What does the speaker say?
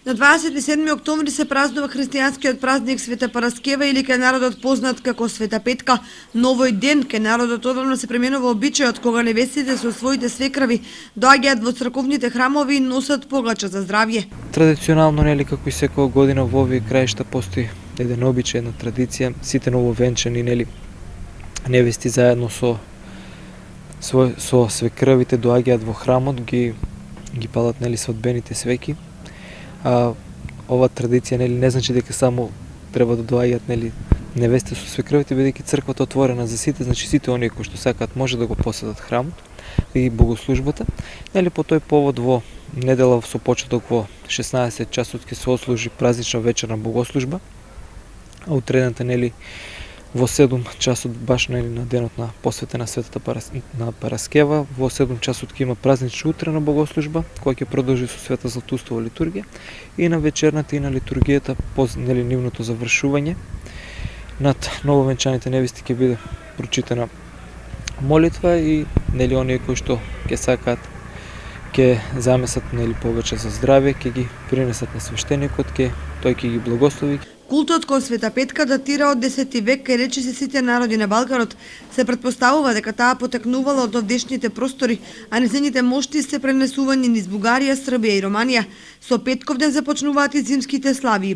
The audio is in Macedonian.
На 27 октомври се празнува христијанскиот празник Света Параскева или кај народот познат како Света Петка, новој ден. Кај народот одамна се пременува обичајот кога невестите со своите свекрави доаѓаат во црковните храмови и носат погача за здравје. Традиционално, нели, како и секоја година во овие краишта постои еден обичај, една традиција, сите нововенчани, нели, невести заедно со свекрвите доаѓаат во храмот, ги палат, нели, свадбените свеќи. Ова традиција, нели, не значи дека само треба да доаѓаат, нели, невесте со свекрвите, бидејќи црквата отворена за сите, значи сите оние кои што сакаат може да го посетат храмот и богослужбата. Нели, по тој повод во недела со почеток во 16 часот ќе се ослужи празнична вечерна богослужба, а утредната, нели, во 7 часот, баш, нели, на денот на посвета на Светата Параскева, во 7 часот ќе има празнична утрена богослужба, која ќе продолжи со Света Златустова литургија, и на вечерната и на литургијата, нели, нивното завршување, над нововенчаните невести ќе биде прочитана молитва и, нели, оние кои што ќе сакаат ќе замесат, нели, погача за здравје, ќе ги принесат на свештеникот, тој ќе ги благослови. Култот кон Света Петка датира од 10 век, кај речиси сите народи на Балканот. Се претпоставува дека таа потекнувала од овдешните простори, а нејзините мошти се пренесувани низ Бугарија, Србија и Романија. Со Петков ден започнуваат и зимските слави и